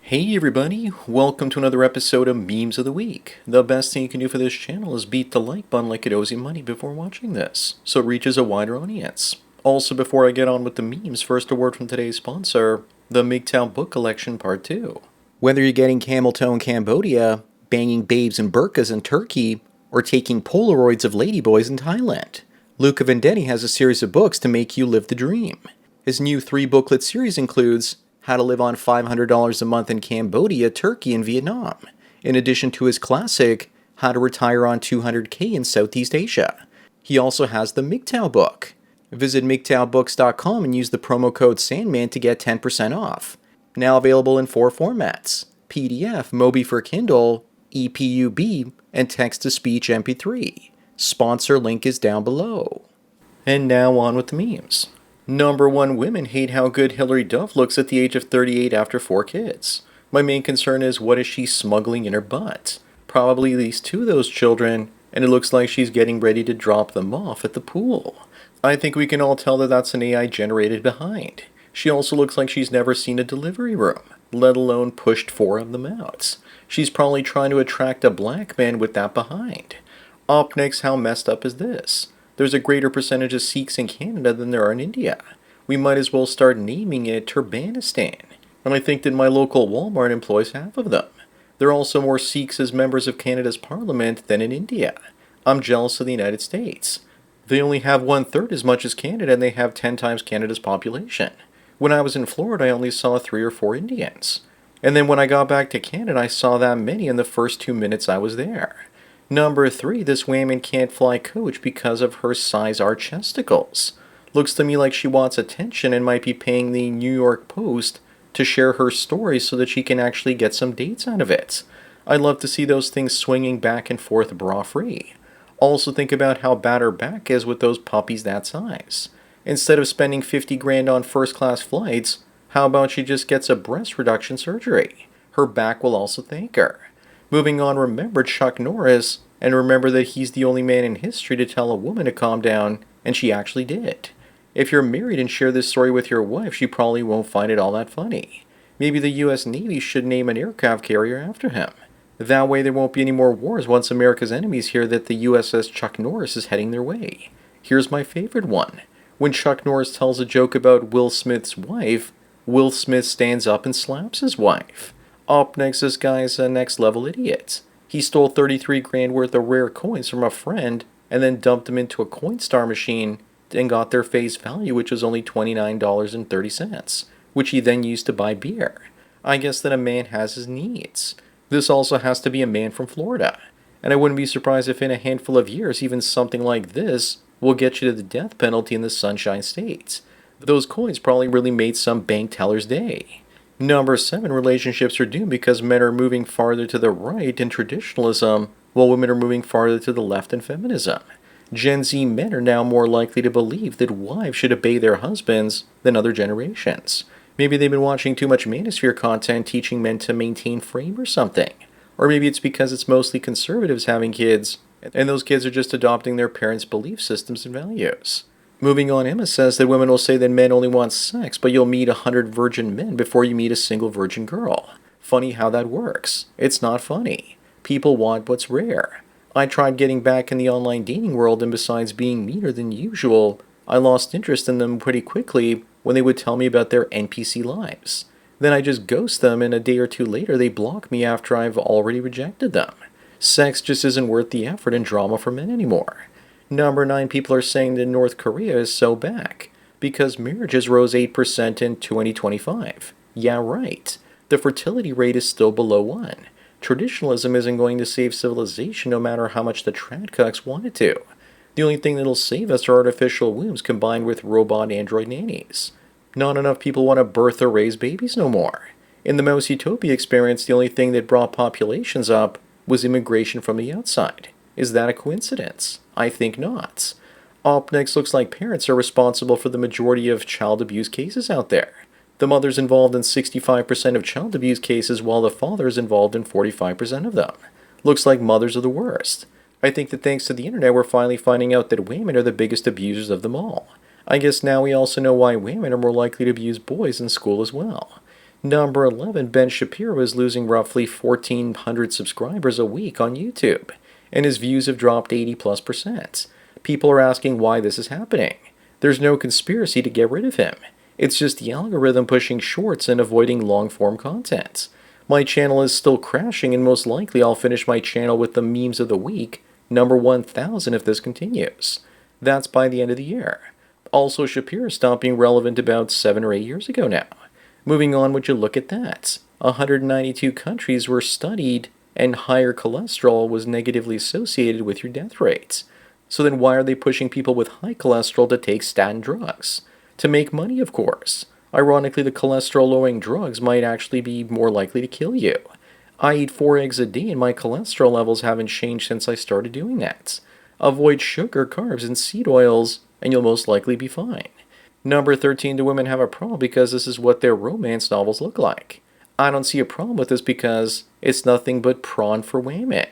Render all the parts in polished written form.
Hey everybody, welcome to another episode of Memes of the Week. The best thing you can do for this channel is beat the like button like it owes you money before watching this, so it reaches a wider audience. Also, before I get on with the memes, first a word from today's sponsor, the MGTOW Book Collection Part 2. Whether you're getting camel toe in Cambodia, banging babes in burqas in Turkey, or taking Polaroids of ladyboys in Thailand, Luca Vendetti has a series of books to make you live the dream. His new 3-booklet series includes How to Live on $500 a Month in Cambodia, Turkey, and Vietnam, in addition to his classic, How to Retire on $200K in Southeast Asia. He also has the MGTOW book. Visit MGTOWbooks.com and use the promo code SANDMAN to get 10% off. Now available in 4 formats, PDF, Mobi for Kindle, EPUB, and text-to-speech MP3. Sponsor link is down below. And now on with the memes. Number 1, women hate how good Hilary Duff looks at the age of 38 after 4 kids. My main concern is, what is she smuggling in her butt? Probably at least 2 of those children, and it looks like she's getting ready to drop them off at the pool. I think we can all tell that that's an AI generated behind. She also looks like she's never seen a delivery room, let alone pushed 4 of them out. She's probably trying to attract a black man with that behind. Up next, how messed up is this? There's a greater percentage of Sikhs in Canada than there are in India. We might as well start naming it Turbanistan. And I think that my local Walmart employs half of them. There are also more Sikhs as members of Canada's parliament than in India. I'm jealous of the United States. They only have 1/3 as much as Canada, and they have 10 times Canada's population. When I was in Florida, I only saw 3 or 4 Indians. And then when I got back to Canada, I saw that many in the first 2 minutes I was there. Number 3, this woman can't fly coach because of her size R chesticles. Looks to me like she wants attention and might be paying the New York Post to share her story so that she can actually get some dates out of it. I'd love to see those things swinging back and forth bra-free. Also think about how bad her back is with those puppies that size. Instead of spending 50 grand on first-class flights, how about she just gets a breast reduction surgery? Her back will also thank her. Moving on, remember Chuck Norris, and remember that he's the only man in history to tell a woman to calm down, and she actually did. If you're married and share this story with your wife, she probably won't find it all that funny. Maybe the US Navy should name an aircraft carrier after him. That way there won't be any more wars once America's enemies hear that the USS Chuck Norris is heading their way. Here's my favorite one. When Chuck Norris tells a joke about Will Smith's wife, Will Smith stands up and slaps his wife. Up next, this guy's a next level idiot. He stole 33 grand worth of rare coins from a friend and then dumped them into a Coinstar machine and got their face value, which was only $29.30, which he then used to buy beer. I guess that a man has his needs. This also has to be a man from Florida. And I wouldn't be surprised if in a handful of years, even something like this will get you to the death penalty in the Sunshine State. Those coins probably really made some bank teller's day. Number 7, relationships are doomed because men are moving farther to the right in traditionalism, while women are moving farther to the left in feminism. Gen Z men are now more likely to believe that wives should obey their husbands than other generations. Maybe they've been watching too much manosphere content teaching men to maintain frame or something. Or maybe it's because it's mostly conservatives having kids, and those kids are just adopting their parents' belief systems and values. Moving on, Emma says that women will say that men only want sex, but you'll meet 100 virgin men before you meet a single virgin girl. Funny how that works. It's not funny. People want what's rare. I tried getting back in the online dating world, and besides being meaner than usual, I lost interest in them pretty quickly when they would tell me about their NPC lives. Then I just ghost them, and a day or 2 later they block me after I've already rejected them. Sex just isn't worth the effort and drama for men anymore. Number 9, people are saying that North Korea is so back because marriages rose 8% in 2025. Yeah, right. The fertility rate is still below 1. Traditionalism isn't going to save civilization no matter how much the tradcucks want it to. The only thing that'll save us are artificial wombs combined with robot android nannies. Not enough people want to birth or raise babies no more. In the Mouse Utopia experience, the only thing that brought populations up was immigration from the outside. Is that a coincidence? I think not. Up next, looks like parents are responsible for the majority of child abuse cases out there. The mother's involved in 65% of child abuse cases, while the father's involved in 45% of them. Looks like mothers are the worst. I think that thanks to the internet, we're finally finding out that women are the biggest abusers of them all. I guess now we also know why women are more likely to abuse boys in school as well. Number 11, Ben Shapiro is losing roughly 1,400 subscribers a week on YouTube, and his views have dropped 80 plus percent. People are asking why this is happening. There's no conspiracy to get rid of him. It's just the algorithm pushing shorts and avoiding long form content. My channel is still crashing, and most likely I'll finish my channel with the memes of the week, number 1,000 if this continues. That's by the end of the year. Also, Shapiro stopped being relevant about 7 or 8 years ago now. Moving on, would you look at that? 192 countries were studied, and higher cholesterol was negatively associated with your death rates. So then why are they pushing people with high cholesterol to take statin drugs? To make money, of course. Ironically, the cholesterol-lowering drugs might actually be more likely to kill you. I eat 4 eggs a day and my cholesterol levels haven't changed since I started doing that. Avoid sugar, carbs, and seed oils, and you'll most likely be fine. Number 13, do women have a problem because this is what their romance novels look like? I don't see a problem with this because it's nothing but prawn for women.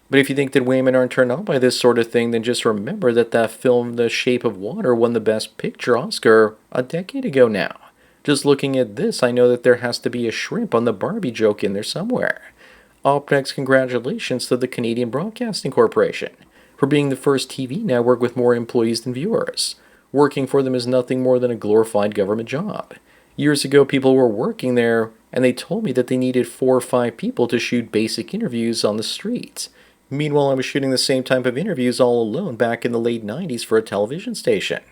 But if you think that women aren't turned on by this sort of thing, then just remember that that film The Shape of Water won the Best Picture Oscar a decade ago now. Just looking at this, I know that there has to be a shrimp on the Barbie joke in there somewhere. Up next, congratulations to the Canadian Broadcasting Corporation for being the first TV network with more employees than viewers. Working for them is nothing more than a glorified government job. Years ago, people were working there, and they told me that they needed 4 or 5 people to shoot basic interviews on the street. Meanwhile, I was shooting the same type of interviews all alone back in the late 90s for a television station.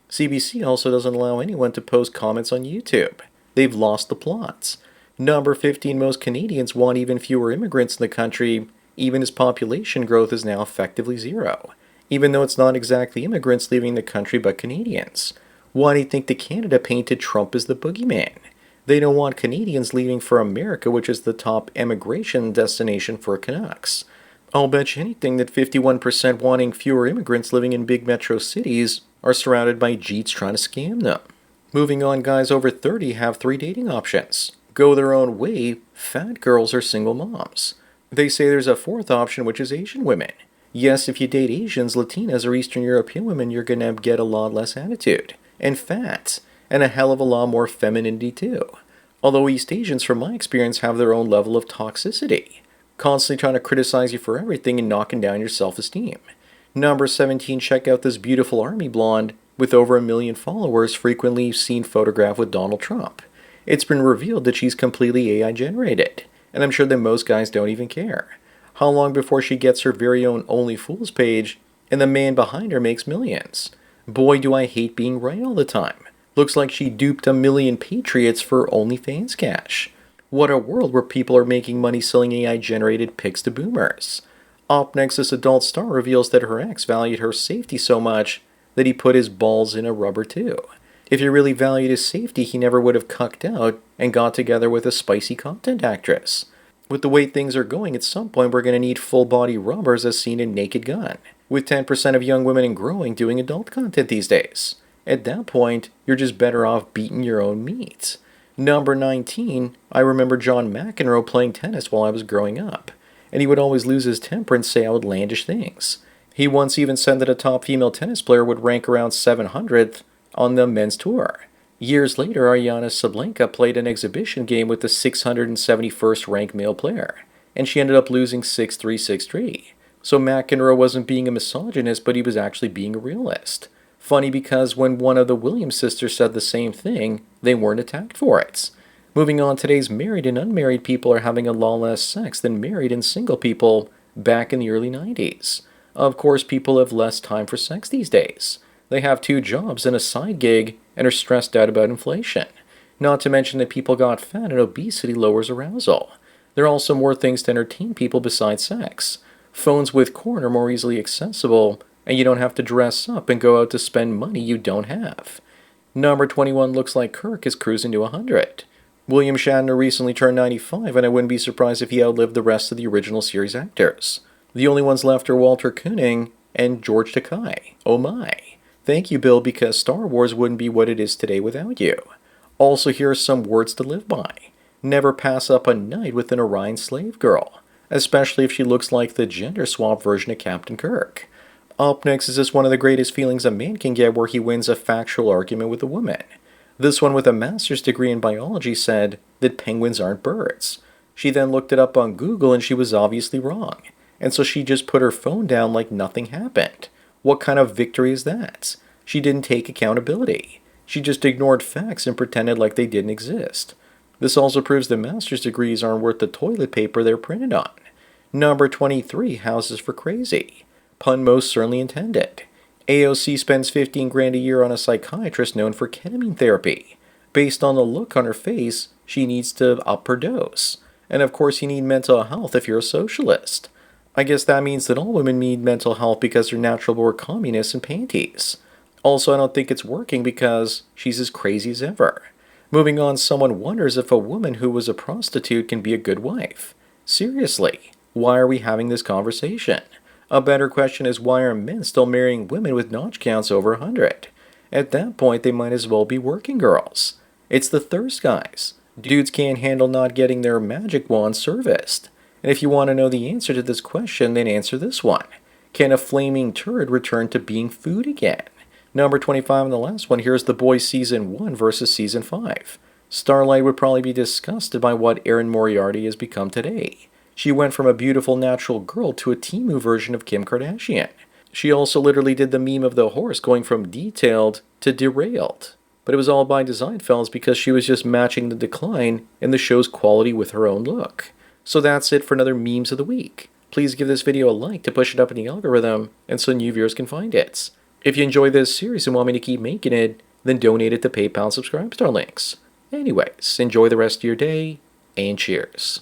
CBC also doesn't allow anyone to post comments on YouTube. They've lost the plots. Number 15, most Canadians want even fewer immigrants in the country, even as population growth is now effectively zero. Even though it's not exactly immigrants leaving the country but Canadians. Why do you think that Canada painted Trump as the boogeyman? They don't want Canadians leaving for America, which is the top emigration destination for Canucks. I'll bet you anything that 51% wanting fewer immigrants living in big metro cities are surrounded by Jeets trying to scam them. Moving on, guys over 30 have 3 dating options. Go their own way, fat girls or single moms. They say there's a 4th option, which is Asian women. Yes, if you date Asians, Latinas, or Eastern European women, you're going to get a lot less attitude. And fat. And a hell of a lot more femininity, too. Although East Asians, from my experience, have their own level of toxicity. Constantly trying to criticize you for everything and knocking down your self-esteem. Number 17, check out this beautiful army blonde with over 1 million followers, frequently seen photographed with Donald Trump. It's been revealed that she's completely AI generated. And I'm sure that most guys don't even care. How long before she gets her very own Only Fools page, and the man behind her makes millions? Boy, do I hate being right all the time. Looks like she duped 1 million patriots for OnlyFans cash. What a world where people are making money selling AI-generated pics to boomers. Up next, this adult star reveals that her ex valued her safety so much that he put his balls in a rubber too. If he really valued his safety, he never would have cucked out and got together with a spicy content actress. With the way things are going, at some point we're going to need full-body rubbers as seen in Naked Gun, with 10% of young women and growing doing adult content these days. At that point, you're just better off beating your own meat. Number 19, I remember John McEnroe playing tennis while I was growing up, and he would always lose his temper and say outlandish things. He once even said that a top female tennis player would rank around 700th on the men's tour. Years later, Aryna Sabalenka played an exhibition game with the 671st ranked male player, and she ended up losing 6-3, 6-3. So McEnroe wasn't being a misogynist, but he was actually being a realist. Funny because when one of the Williams sisters said the same thing, they weren't attacked for it. Moving on, today's married and unmarried people are having a lot less sex than married and single people back in the early 90s. Of course, people have less time for sex these days. They have 2 jobs and a side gig and are stressed out about inflation. Not to mention that people got fat and obesity lowers arousal. There are also more things to entertain people besides sex. Phones with cord are more easily accessible, and you don't have to dress up and go out to spend money you don't have. Number 21 looks like Kirk is cruising to 100. William Shatner recently turned 95, and I wouldn't be surprised if he outlived the rest of the original series actors. The only ones left are Walter Koenig and George Takei. Oh my. Thank you, Bill, because Star Wars wouldn't be what it is today without you. Also, here are some words to live by. Never pass up a night with an Orion slave girl, especially if she looks like the gender swap version of Captain Kirk. Up next is this one of the greatest feelings a man can get where he wins a factual argument with a woman. This one with a master's degree in biology said that penguins aren't birds. She then looked it up on Google and she was obviously wrong. And so she just put her phone down like nothing happened. What kind of victory is that? She didn't take accountability. She just ignored facts and pretended like they didn't exist. This also proves that master's degrees aren't worth the toilet paper they're printed on. Number 23, houses for crazy. Pun most certainly intended. AOC spends 15 grand a year on a psychiatrist known for ketamine therapy. Based on the look on her face, she needs to up her dose. And of course you need mental health if you're a socialist. I guess that means that all women need mental health because they're natural born communists and panties. Also, I don't think it's working because she's as crazy as ever. Moving on, someone wonders if a woman who was a prostitute can be a good wife. Seriously, why are we having this conversation? A better question is, why are men still marrying women with notch counts over 100? At that point, they might as well be working girls. It's the thirst guys. Dudes can't handle not getting their magic wand serviced. And if you want to know the answer to this question, then answer this one. Can a flaming turd return to being food again? Number 25 and the last one, here's The Boys Season 1 versus Season 5. Starlight would probably be disgusted by what Erin Moriarty has become today. She went from a beautiful natural girl to a Temu version of Kim Kardashian. She also literally did the meme of the horse going from detailed to derailed. But it was all by design, fellas, because she was just matching the decline in the show's quality with her own look. So that's it for another Memes of the Week. Please give this video a like to push it up in the algorithm and so new viewers can find it. If you enjoy this series and want me to keep making it, then donate it to PayPal Subscribe Star links. Anyways, enjoy the rest of your day, and cheers.